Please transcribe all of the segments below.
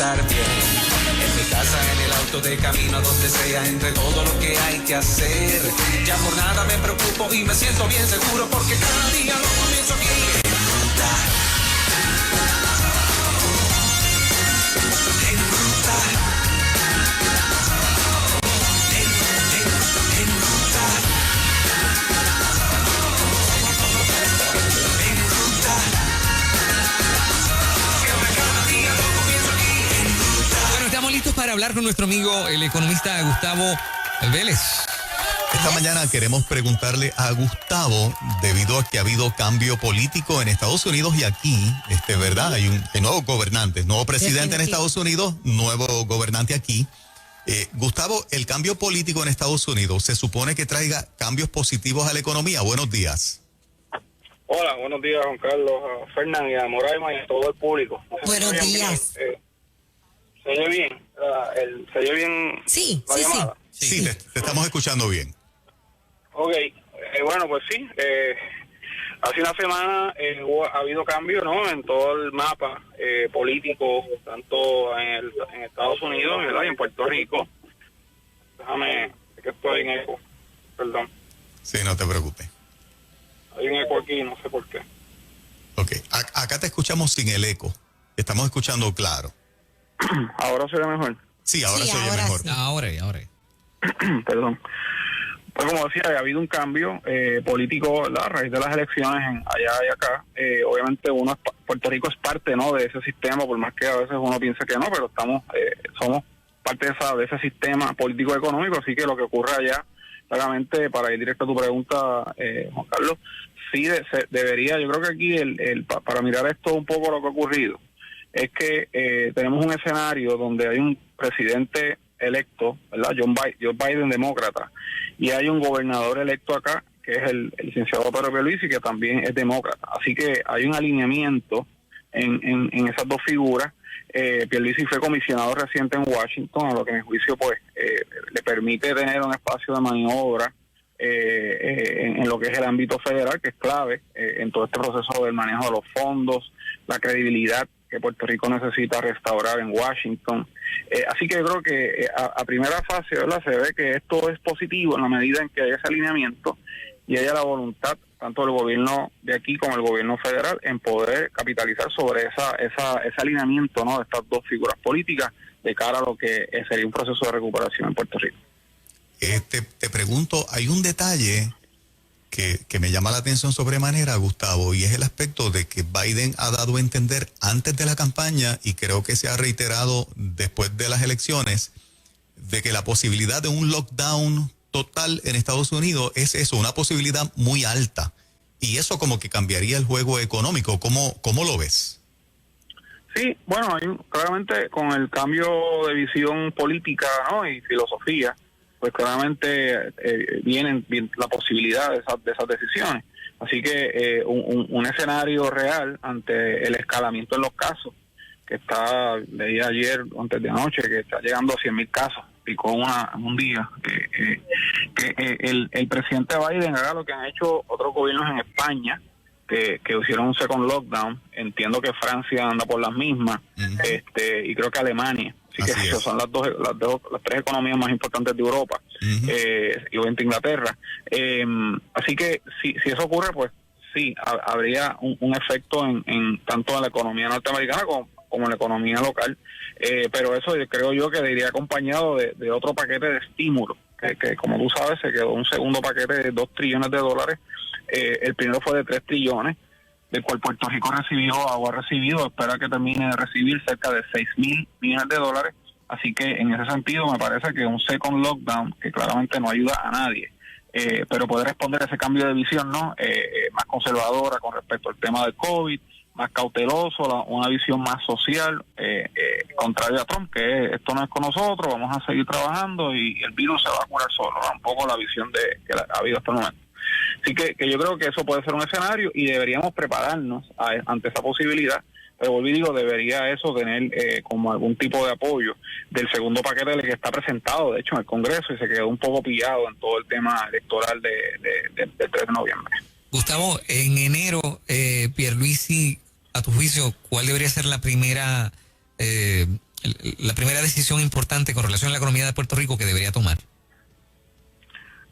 estar bien. En mi casa, en el auto, de camino a donde sea, entre todo lo que hay que hacer. Ya por nada me preocupo y me siento bien seguro porque cada día lo comienzo aquí. En ruta. En ruta. En ruta. En ruta. Cada día lo comienzo aquí. En ruta. Bueno, estamos listos para hablar con nuestro amigo, el economista Gustavo Vélez. Esta mañana queremos preguntarle a Gustavo, debido a que ha habido cambio político en Estados Unidos y aquí, ¿verdad? Hay nuevos gobernantes, nuevo presidente en Estados Unidos, nuevo gobernante aquí. Gustavo, el cambio político en Estados Unidos se supone que traiga cambios positivos a la economía. Buenos días. Hola, buenos días, Juan Carlos, a Fernán y a Moraima y a todo el público. Buenos días. ¿Se oye bien? ¿Se oye bien Sí, la llamada? Sí, te estamos escuchando bien. Ok, bueno, pues sí, hace una semana ha habido cambios, ¿no?, en todo el mapa político, tanto en Estados Unidos, ¿verdad?, y en Puerto Rico. Déjame, que estoy en eco, perdón. Sí, no te preocupes. Hay un eco aquí, no sé por qué. Ok, acá te escuchamos sin el eco, estamos escuchando claro. ¿Ahora se ve mejor? Sí, ahora Sí, se oye ahora mejor. sí. Ahora. Perdón. Pues como decía, ha habido un cambio político, ¿verdad?, a raíz de las elecciones allá y acá. Obviamente Puerto Rico es parte, ¿no?, de ese sistema, por más que a veces uno piense que no, pero somos parte de ese sistema político económico, así que lo que ocurre allá, claramente, para ir directo a tu pregunta, Juan Carlos, sí debería, yo creo que aquí para mirar esto un poco lo que ha ocurrido, es que tenemos un escenario donde hay un presidente electo, ¿verdad?, Joe Biden, demócrata, y hay un gobernador electo acá, que es el licenciado Pedro Pierluisi, que también es demócrata. Así que hay un alineamiento en esas dos figuras. Pierluisi fue comisionado reciente en Washington, a lo que en mi juicio pues le permite tener un espacio de maniobra en lo que es el ámbito federal, que es clave en todo este proceso del manejo de los fondos, la credibilidad que Puerto Rico necesita restaurar en Washington. Así que yo creo que a primera fase, ¿verdad?, se ve que esto es positivo en la medida en que haya ese alineamiento y haya la voluntad, tanto del gobierno de aquí como el gobierno federal, en poder capitalizar sobre ese alineamiento, ¿no?, de estas dos figuras políticas de cara a lo que sería un proceso de recuperación en Puerto Rico. Te pregunto, hay un detalle que me llama la atención sobremanera, Gustavo, y es el aspecto de que Biden ha dado a entender antes de la campaña, y creo que se ha reiterado después de las elecciones, de que la posibilidad de un lockdown total en Estados Unidos es eso, una posibilidad muy alta. Y eso como que cambiaría el juego económico. ¿Cómo lo ves? Sí, bueno, claramente con el cambio de visión política, ¿no?, y filosofía, pues claramente viene la posibilidad de esas decisiones. Así que un escenario real ante el escalamiento en los casos, que leí ayer, antes de anoche, que está llegando a 100,000 casos, picó un día, que el presidente Biden haga lo que han hecho otros gobiernos en España, que hicieron un second lockdown. Entiendo que Francia anda por las mismas, y creo que Alemania. Así que esas son las tres economías más importantes de Europa, y obviamente Inglaterra. Así que si eso ocurre, pues sí, habría un efecto en tanto en la economía norteamericana como en la economía local. Pero eso creo yo que iría acompañado de otro paquete de estímulo, que como tú sabes se quedó un segundo paquete de $2 trillones. El primero fue de 3 trillones, del cual Puerto Rico recibió o ha recibido, espera que termine de recibir cerca de $6,000 millones. Así que en ese sentido me parece que un second lockdown, que claramente no ayuda a nadie, pero puede responder a ese cambio de visión, ¿no?, más conservadora con respecto al tema del COVID, más cauteloso, una visión más social, contrario a Trump, que esto no es con nosotros, vamos a seguir trabajando y el virus se va a curar solo, ¿no? Un poco la visión que ha habido hasta el momento. Así que yo creo que eso puede ser un escenario y deberíamos prepararnos ante esa posibilidad. Pero volví, digo, debería eso tener como algún tipo de apoyo del segundo paquete que está presentado, de hecho, en el Congreso, y se quedó un poco pillado en todo el tema electoral del 3 de noviembre. Gustavo, en enero, Pierluisi, a tu juicio, ¿cuál debería ser la primera la primera decisión importante con relación a la economía de Puerto Rico que debería tomar?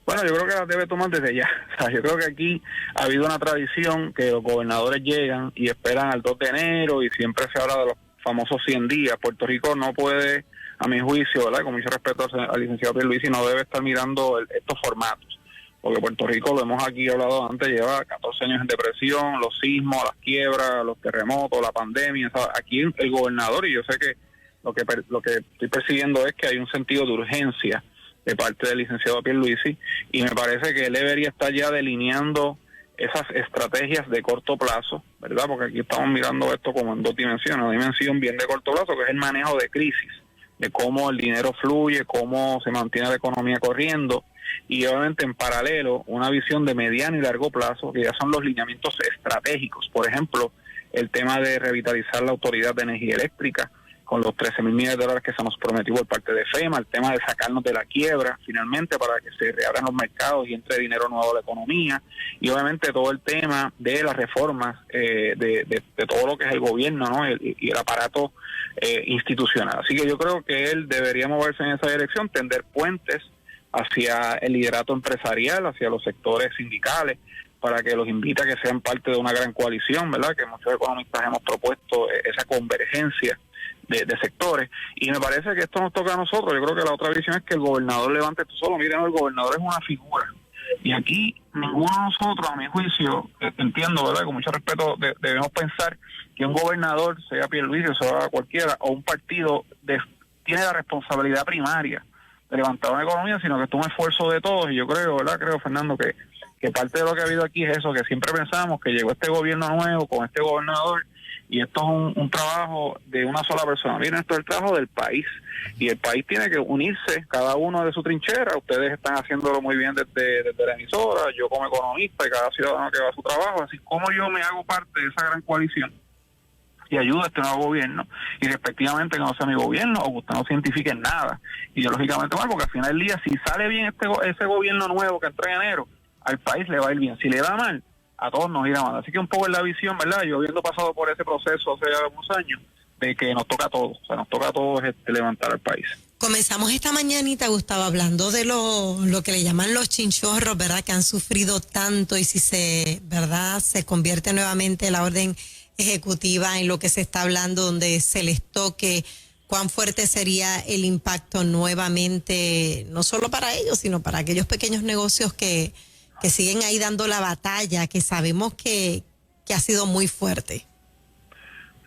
Bueno, yo creo que la debe tomar desde ya. O sea, yo creo que aquí ha habido una tradición que los gobernadores llegan y esperan al 2 de enero y siempre se habla de los famosos 100 días. Puerto Rico no puede, a mi juicio, ¿verdad? Con mucho respeto al licenciado Pierluisi, no debe estar mirando estos formatos. Porque Puerto Rico, lo hemos aquí hablado antes, lleva 14 años en depresión, los sismos, las quiebras, los terremotos, la pandemia. ¿Sabes? Aquí el gobernador, y yo sé que lo que estoy percibiendo es que hay un sentido de urgencia de parte del licenciado Pierluisi, y me parece que él debería estar ya delineando esas estrategias de corto plazo, ¿verdad? Porque aquí estamos mirando esto como en dos dimensiones, una dimensión bien de corto plazo, que es el manejo de crisis, de cómo el dinero fluye, cómo se mantiene la economía corriendo, y obviamente en paralelo una visión de mediano y largo plazo, que ya son los lineamientos estratégicos. Por ejemplo, el tema de revitalizar la Autoridad de Energía Eléctrica, con los 13,000 millones de dólares que se nos prometió por parte de FEMA, el tema de sacarnos de la quiebra finalmente para que se reabran los mercados y entre dinero nuevo a la economía, y obviamente todo el tema de las reformas de todo lo que es el gobierno, ¿no? y el aparato institucional. Así que yo creo que él debería moverse en esa dirección, tender puentes hacia el liderato empresarial, hacia los sectores sindicales, para que los invite a que sean parte de una gran coalición, ¿verdad? Que muchos economistas hemos propuesto esa convergencia de sectores, y me parece que esto nos toca a nosotros. Yo creo que la otra visión es que el gobernador levante esto solo. Miren, el gobernador es una figura, y aquí ninguno de nosotros, a mi juicio, entiendo, ¿verdad? Con mucho respeto, debemos pensar que un gobernador, sea Pierluisi o sea cualquiera, o un partido, tiene la responsabilidad primaria de levantar una economía, sino que esto es un esfuerzo de todos. Y yo creo, ¿verdad? Creo, Fernando, que parte de lo que ha habido aquí es eso, que siempre pensamos que llegó este gobierno nuevo con este gobernador, y esto es un trabajo de una sola persona. Miren, esto es el trabajo del país, y el país tiene que unirse, cada uno de su trinchera. Ustedes están haciéndolo muy bien desde la emisora, yo como economista, y cada ciudadano que va a su trabajo. Así como yo me hago parte de esa gran coalición y ayudo a este nuevo gobierno, y respectivamente que no sea mi gobierno o que usted no cientifique nada ideológicamente mal, porque al final del día, si sale bien ese gobierno nuevo que entra en enero, al país le va a ir bien. Si le va mal, a todos nos irá mal. Así que un poco es la visión, ¿verdad? Yo habiendo pasado por ese proceso hace algunos años, de que nos toca a todos, o sea, nos toca a todos levantar al país. Comenzamos esta mañanita, Gustavo, hablando de lo que le llaman los chinchorros, ¿verdad? Que han sufrido tanto, y si se convierte nuevamente la orden ejecutiva en lo que se está hablando, donde se les toque, cuán fuerte sería el impacto nuevamente, no solo para ellos, sino para aquellos pequeños negocios que siguen ahí dando la batalla, que sabemos que ha sido muy fuerte.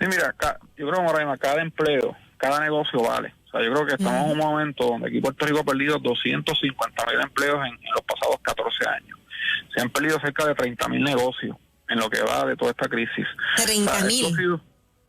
Sí, mira, yo creo, Moraima, cada empleo, cada negocio vale. O sea, yo creo que estamos en un momento donde aquí Puerto Rico ha perdido 250,000 empleos en los pasados 14 años. Se han perdido cerca de 30,000 negocios en lo que va de toda esta crisis. 30,000.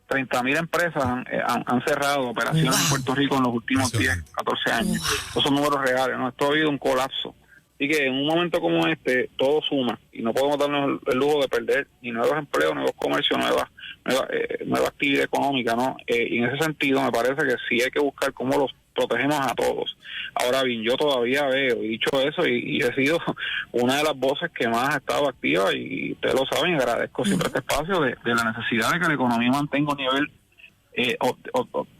30,000 empresas han cerrado operaciones en Puerto Rico en los últimos 10, 14 años. Esos son números reales, ¿no? Esto ha habido un colapso. Así que en un momento como este, todo suma, y no podemos darnos el lujo de perder ni nuevos empleos, nuevos comercios, nueva actividad económica, ¿no? Y en ese sentido me parece que sí hay que buscar cómo los protegemos a todos. Ahora bien, yo todavía veo, he dicho eso, y he sido una de las voces que más ha estado activa, y ustedes lo saben, y agradezco siempre este espacio de la necesidad de que la economía mantenga un nivel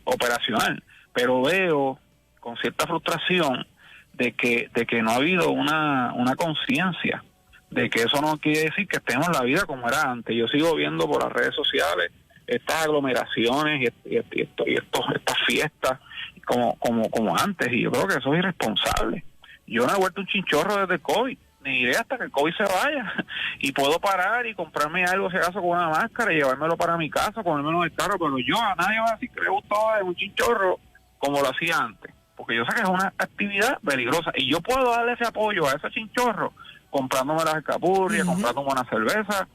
operacional, pero veo con cierta frustración de que no ha habido una conciencia de que eso no quiere decir que estemos en la vida como era antes. Yo sigo viendo por las redes sociales estas aglomeraciones y estas fiestas como antes, y yo creo que eso es irresponsable. Yo no he vuelto un chinchorro desde el COVID, ni iré hasta que el COVID se vaya, y puedo parar y comprarme algo, si acaso, con una máscara y llevármelo para mi casa, ponérmelo en el carro, pero yo a nadie va a decir que le gustaba de un chinchorro como lo hacía antes, porque yo sé que es una actividad peligrosa, y yo puedo darle ese apoyo a ese chinchorro comprándome las escapurrias, comprándome una cerveza,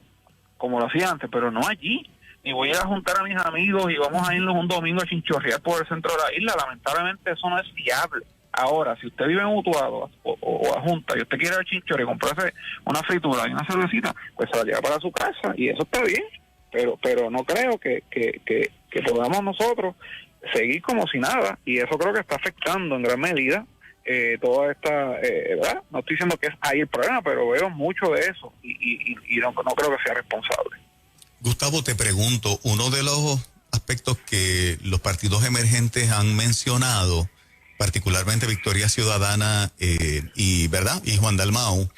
como lo hacía antes, pero no allí. Ni voy a ir a juntar a mis amigos y vamos a irnos un domingo a chinchorrear por el centro de la isla. Lamentablemente eso no es viable. Ahora, si usted vive en Utuado o a Junta y usted quiere ir al chinchorre y comprarse una fritura y una cervecita, pues se la lleva para su casa, y eso está bien, pero no creo que podamos nosotros seguir como si nada, y eso creo que está afectando en gran medida toda esta, ¿verdad? No estoy diciendo que es ahí el problema, pero veo mucho de eso, y no creo que sea responsable. Gustavo, te pregunto, uno de los aspectos que los partidos emergentes han mencionado, particularmente Victoria Ciudadana y Juan Dalmau,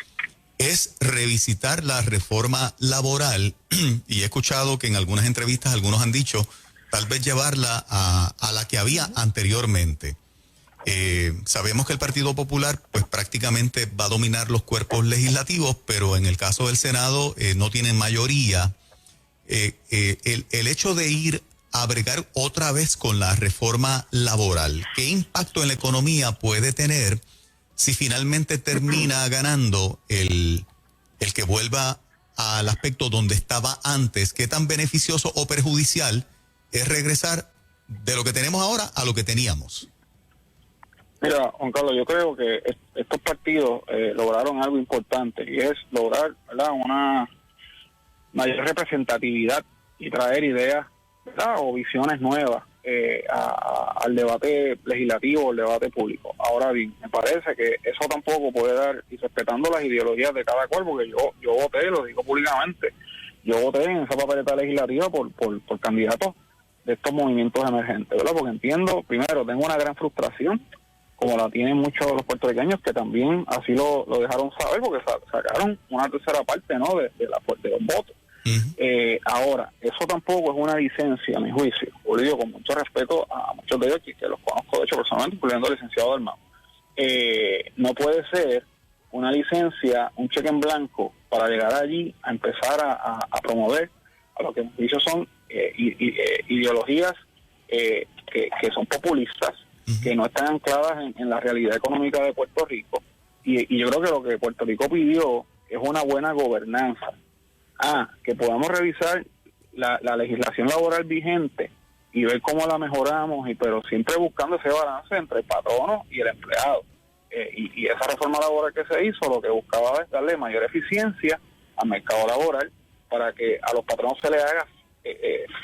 es revisitar la reforma laboral. Y he escuchado que en algunas entrevistas algunos han dicho tal vez llevarla a la que había anteriormente. Sabemos que el Partido Popular pues prácticamente va a dominar los cuerpos legislativos, pero en el caso del Senado no tienen mayoría. El hecho de ir a bregar otra vez con la reforma laboral, ¿qué impacto en la economía puede tener si finalmente termina ganando el que vuelva al aspecto donde estaba antes? ¿Qué tan beneficioso o perjudicial es regresar de lo que tenemos ahora a lo que teníamos? Mira, Juan Carlos, yo creo que estos partidos lograron algo importante, y es lograr, ¿verdad?, una mayor representatividad y traer ideas, ¿verdad?, o visiones nuevas al debate legislativo, al debate público. Ahora bien, me parece que eso tampoco puede dar, y respetando las ideologías de cada cual, porque yo voté, lo digo públicamente, yo voté en esa papeleta legislativa por candidatos de estos movimientos emergentes, ¿verdad? Porque entiendo, primero, tengo una gran frustración, como la tienen muchos de los puertorriqueños, que también así lo dejaron saber, porque sacaron una tercera parte, ¿no?, de los votos. Uh-huh. Ahora, eso tampoco es una licencia, a mi juicio. Lo digo con mucho respeto a muchos de ellos, que los conozco de hecho personalmente, incluyendo al licenciado Dalmau. No puede ser una licencia, un cheque en blanco para llegar allí a empezar a promover a lo que a mi juicio son ideologías que son populistas, uh-huh, que no están ancladas en la realidad económica de Puerto Rico. Y yo creo que lo que Puerto Rico pidió es una buena gobernanza. Que podamos revisar la legislación laboral vigente y ver cómo la mejoramos, pero siempre buscando ese balance entre el patrono y el empleado. Y esa reforma laboral que se hizo lo que buscaba es darle mayor eficiencia al mercado laboral para que a los patronos se les haga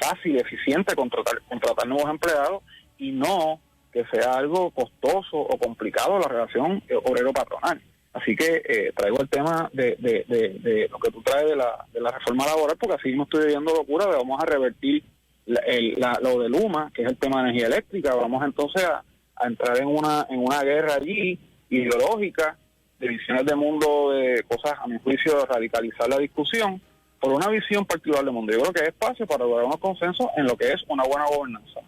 fácil y eficiente contratar nuevos empleados, y no que sea algo costoso o complicado la relación obrero-patronal. Así que traigo el tema de lo que tú traes de la reforma laboral, porque así no estoy viendo locura de vamos a revertir lo del UMA, que es el tema de energía eléctrica. Vamos entonces a entrar en una guerra allí ideológica, de visiones de mundo, de cosas, a mi juicio, de radicalizar la discusión por una visión particular del mundo. Yo creo que hay espacio para lograr unos consensos en lo que es una buena gobernanza,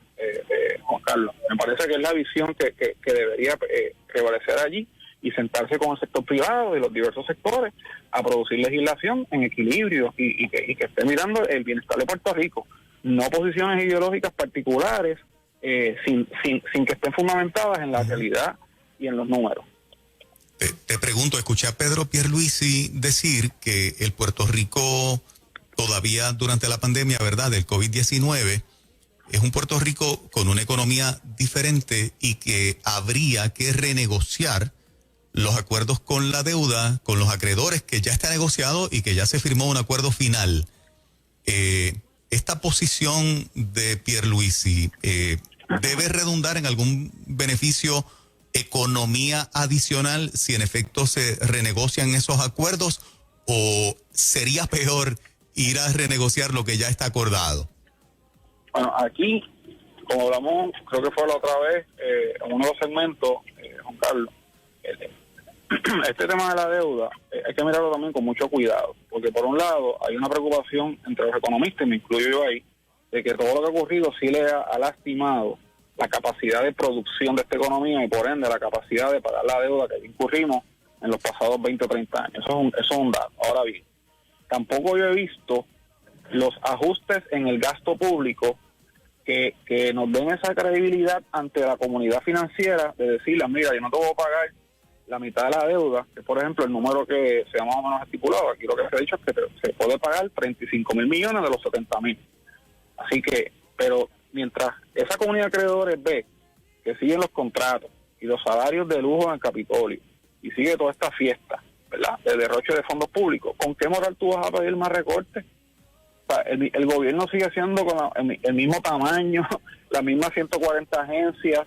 Juan Carlos. Me parece que es la visión que debería prevalecer allí, y sentarse con el sector privado y los diversos sectores a producir legislación en equilibrio y que esté mirando el bienestar de Puerto Rico, no posiciones ideológicas particulares sin que estén fundamentadas en la realidad y en los números. Te pregunto, escuché a Pedro Pierluisi decir que el Puerto Rico todavía durante la pandemia, ¿verdad?, del COVID-19, es un Puerto Rico con una economía diferente y que habría que renegociar los acuerdos con la deuda, con los acreedores, que ya está negociado y que ya se firmó un acuerdo final. Esta posición de Pierluisi debe redundar en algún beneficio, economía adicional, si en efecto se renegocian esos acuerdos, o sería peor ir a renegociar lo que ya está acordado. Bueno, aquí, como hablamos, creo que fue la otra vez, en uno de los segmentos, Juan Carlos, este tema de la deuda hay que mirarlo también con mucho cuidado, porque por un lado hay una preocupación entre los economistas, y me incluyo yo ahí, de que todo lo que ha ocurrido sí le ha lastimado la capacidad de producción de esta economía y por ende la capacidad de pagar la deuda que incurrimos en los pasados 20 o 30 años. Eso es un dato. Ahora bien, tampoco yo he visto los ajustes en el gasto público que nos den esa credibilidad ante la comunidad financiera de decirle, mira, yo no te voy a pagar la mitad de la deuda, que por ejemplo el número que se ha más o menos estipulado, aquí lo que se ha dicho es que se puede pagar 35,000 millones de los 70,000. Así que, pero mientras esa comunidad de acreedores ve que siguen los contratos y los salarios de lujo en el Capitolio, y sigue toda esta fiesta, ¿verdad?, de derroche de fondos públicos, ¿con qué moral tú vas a pedir más recortes? O sea, el gobierno sigue siendo con el mismo tamaño, las mismas 140 agencias.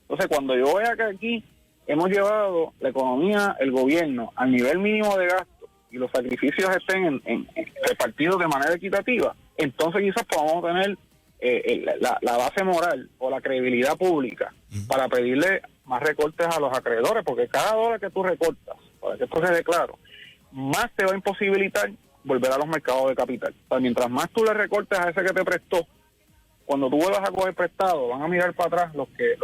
Entonces, cuando yo vea que aquí hemos llevado la economía, el gobierno, al nivel mínimo de gasto y los sacrificios estén repartidos de manera equitativa, entonces quizás podamos tener la base moral o la credibilidad pública para pedirle más recortes a los acreedores, porque cada dólar que tú recortas, para que esto quede claro, más te va a imposibilitar volver a los mercados de capital. O sea, mientras más tú le recortes a ese que te prestó, cuando tú vuelvas a coger prestado, van a mirar para atrás los que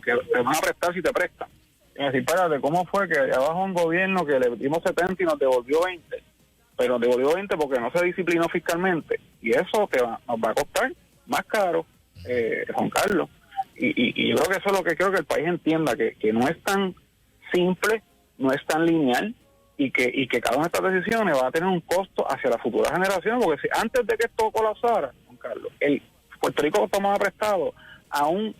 te van a prestar si te prestan. Y decir, espérate, ¿cómo fue que allá abajo un gobierno que le dimos 70 y nos devolvió 20? Pero nos devolvió 20 porque no se disciplinó fiscalmente. Y eso nos va a costar más caro, Juan Carlos. Y yo creo que eso es lo que quiero que el país entienda, que no es tan simple, no es tan lineal, y que cada una de estas decisiones va a tener un costo hacia las futuras generaciones, porque si antes de que esto colapsara, Juan Carlos, Puerto Rico tomaba prestado a un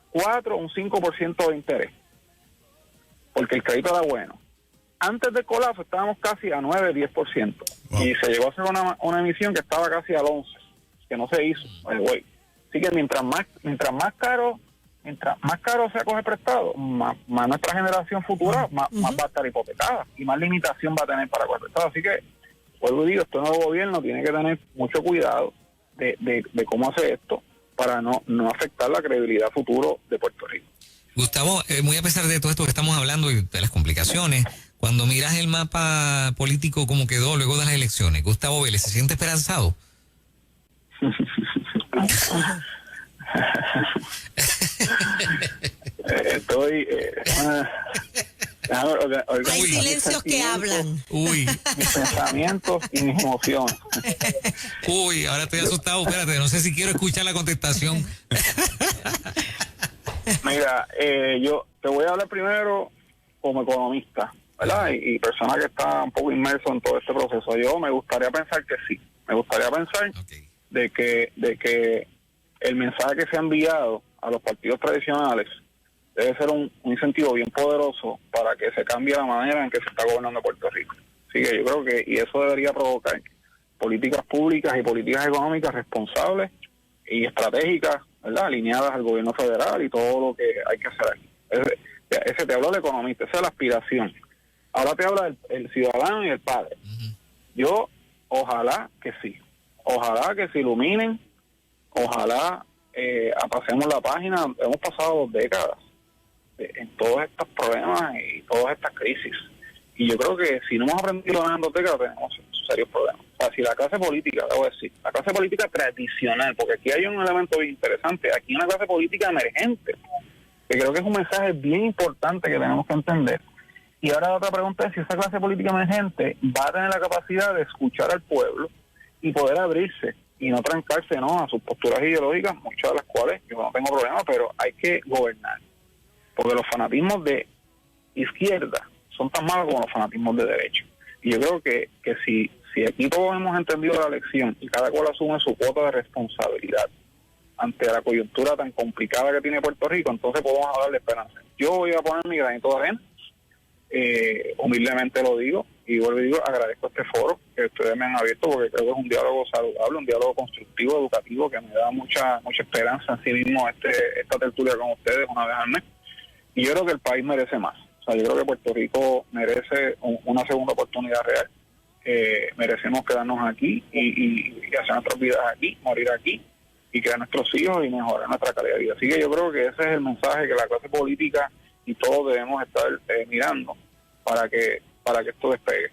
4 o un 5% de interés, porque el crédito era bueno. Antes del colapso estábamos casi a 9-10%, wow. Y se llegó a hacer una emisión que estaba casi al 11%, que no se hizo. Así que mientras más caro sea coger prestado, más nuestra generación futura más va a estar hipotecada y más limitación va a tener para coger prestado. Así que, vuelvo y digo, este nuevo gobierno tiene que tener mucho cuidado de cómo hace esto para no afectar la credibilidad futuro de Puerto Rico. Gustavo, muy a pesar de todo esto que estamos hablando y de las complicaciones, cuando miras el mapa político como quedó luego de las elecciones, Gustavo Vélez, ¿se siente esperanzado? Hay silencios que hablan. Uy. Mis pensamientos y mis emociones. Uy, ahora estoy asustado. Espérate, no sé si quiero escuchar la contestación. Mira, yo te voy a hablar primero como economista, ¿verdad? Y persona que está un poco inmerso en todo este proceso. Yo me gustaría pensar que sí. Me gustaría pensar de que el mensaje que se ha enviado a los partidos tradicionales debe ser un incentivo bien poderoso para que se cambie la manera en que se está gobernando Puerto Rico. Así que yo creo que, y eso debería provocar políticas públicas y políticas económicas responsables y estratégicas, ¿verdad?, alineadas al gobierno federal y todo lo que hay que hacer aquí. Ese te habló el economista, esa es la aspiración. Ahora te habla el ciudadano y el padre. Yo, ojalá que sí. Ojalá que se iluminen, ojalá pasemos la página. Hemos pasado 2 décadas en todos estos problemas y todas estas crisis. Y yo creo que si no hemos aprendido nada en 2 décadas, tenemos serios problemas. O sea, si la clase política, debo decir, la clase política tradicional, porque aquí hay un elemento bien interesante, aquí hay una clase política emergente, que creo que es un mensaje bien importante que tenemos que entender. Y ahora la otra pregunta es si esa clase política emergente va a tener la capacidad de escuchar al pueblo y poder abrirse y no trancarse, ¿no?, a sus posturas ideológicas, muchas de las cuales yo no tengo problema, pero hay que gobernar. Porque los fanatismos de izquierda son tan malos como los fanatismos de derecha. Y yo creo que si aquí todos hemos entendido la lección y cada cual asume su cuota de responsabilidad ante la coyuntura tan complicada que tiene Puerto Rico, entonces podemos darle esperanza. Yo voy a poner mi granito de arena, humildemente lo digo, y vuelvo y digo, agradezco este foro que ustedes me han abierto, porque creo que es un diálogo saludable, un diálogo constructivo, educativo, que me da mucha esperanza en sí mismo esta tertulia con ustedes una vez al mes. Y yo creo que el país merece más. O sea, yo creo que Puerto Rico merece una segunda oportunidad real. Merecemos quedarnos aquí y hacer nuestras vidas aquí, morir aquí, y crear nuestros hijos y mejorar nuestra calidad de vida. Así que yo creo que ese es el mensaje que la clase política y todos debemos estar mirando para que esto despegue.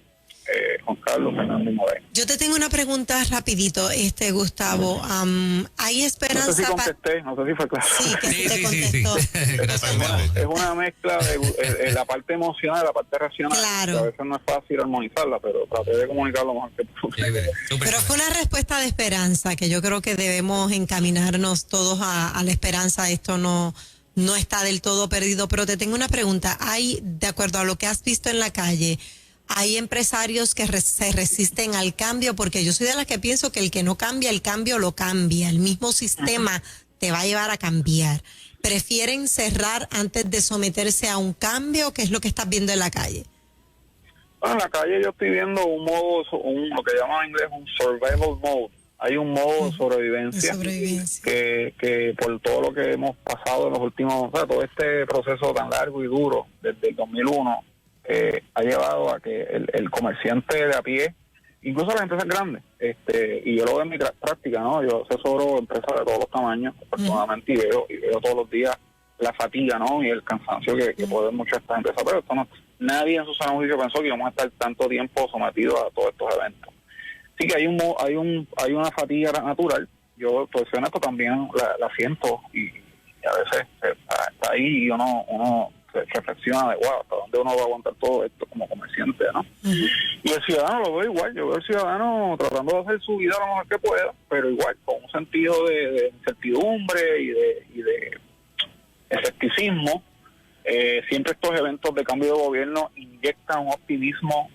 Juan Carlos, Fernando y Moreno. Yo te tengo una pregunta rapidito, Gustavo. ¿Hay esperanza? No sé si contesté, no sé si fue claro. Sí, que sí. Gracias. Es una mezcla de la parte emocional y la parte racional. Claro. A veces no es fácil armonizarla, pero traté de comunicar lo mejor que pude. Pero fue una respuesta de esperanza, que yo creo que debemos encaminarnos todos a la esperanza. Esto no está del todo perdido, pero te tengo una pregunta. ¿Hay, de acuerdo a lo que has visto en la calle, hay empresarios que se resisten al cambio? Porque yo soy de las que pienso que el que no cambia, el cambio lo cambia. El mismo sistema te va a llevar a cambiar. ¿Prefieren cerrar antes de someterse a un cambio? ¿Qué es lo que estás viendo en la calle? Bueno, en la calle yo estoy viendo lo que llaman en inglés un survival mode. Hay un modo de sobrevivencia, que por todo lo que hemos pasado en los últimos, todo este proceso tan largo y duro desde el 2001, ha llevado a que el comerciante de a pie incluso las empresas grandes, y yo lo veo en mi práctica, ¿no? Yo asesoro empresas de todos los tamaños, afortunadamente, y veo todos los días la fatiga, ¿no? Y el cansancio que pueden muchas de estas empresas, pero esto no, nadie en su sano juicio pensó que íbamos a estar tanto tiempo sometidos a todos estos eventos. Sí que hay una fatiga natural. Yo, pues, en esto también la siento, y a veces está ahí y uno se reflexiona de, wow, ¿hasta dónde uno va a aguantar todo esto como comerciante, ¿no? Y el ciudadano lo veo igual. Yo veo al ciudadano tratando de hacer su vida lo mejor que pueda, pero igual, con un sentido de incertidumbre y de escepticismo. Siempre estos eventos de cambio de gobierno inyectan un optimismo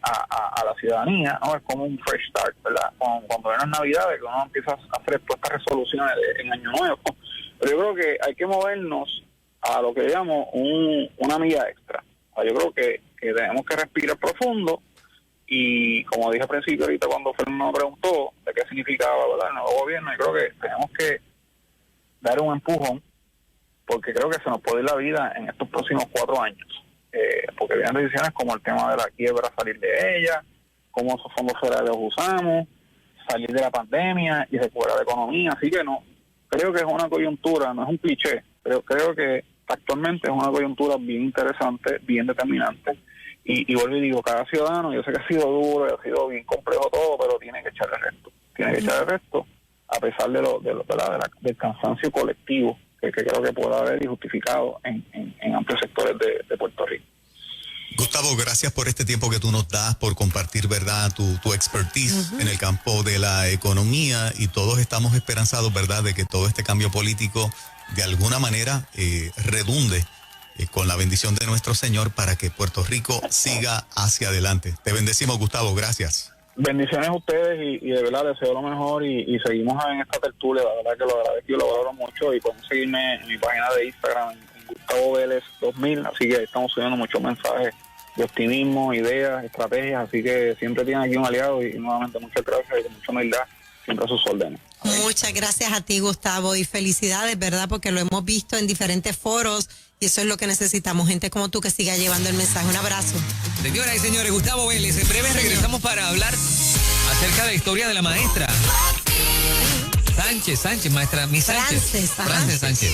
a la ciudadanía, ¿no? Es como un fresh start, ¿verdad? Cuando ven las Navidades, que uno empieza a hacer todas estas resoluciones en Año Nuevo. Pero yo creo que hay que movernos a lo que llamo una milla extra. O sea, yo creo que tenemos que respirar profundo, y como dije al principio ahorita cuando Fernando me preguntó de qué significaba, ¿verdad?, el nuevo gobierno, yo creo que tenemos que dar un empujón, porque creo que se nos puede ir la vida en estos próximos 4 años. Porque vienen decisiones como el tema de la quiebra, salir de ella, cómo esos fondos federales los usamos, salir de la pandemia y recuperar la economía. Así que no, creo que es una coyuntura, no es un cliché, pero creo que actualmente es una coyuntura bien interesante, bien determinante. Y vuelvo y digo, cada ciudadano, yo sé que ha sido duro, ha sido bien complejo todo, pero tiene que echarle resto. Tiene que echarle resto, a pesar del cansancio colectivo que creo que puede haber y justificado en amplios sectores de Puerto Rico. Gustavo, gracias por este tiempo que tú nos das, por compartir, ¿verdad?, tu expertise en el campo de la economía, y todos estamos esperanzados, ¿verdad?, de que todo este cambio político de alguna manera redunde con la bendición de nuestro Señor para que Puerto Rico siga hacia adelante. Te bendecimos, Gustavo, gracias. Bendiciones a ustedes, y de verdad deseo lo mejor, y seguimos en esta tertulia. La verdad que lo agradezco y lo valoro mucho, y pueden seguirme en mi página de Instagram, en Gustavo Vélez 2000, así que estamos subiendo muchos mensajes de optimismo, ideas, estrategias, así que siempre tienen aquí un aliado, y nuevamente muchas gracias, y con mucha humildad siempre a sus órdenes. Muchas gracias a ti, Gustavo, y felicidades, ¿verdad?, porque lo hemos visto en diferentes foros, y eso es lo que necesitamos, gente como tú que siga llevando el mensaje. Un abrazo. Señoras y señores, Gustavo Vélez, en breve regresamos para hablar acerca de la historia de la maestra Sánchez, maestra Miss Sánchez. Frances Sánchez.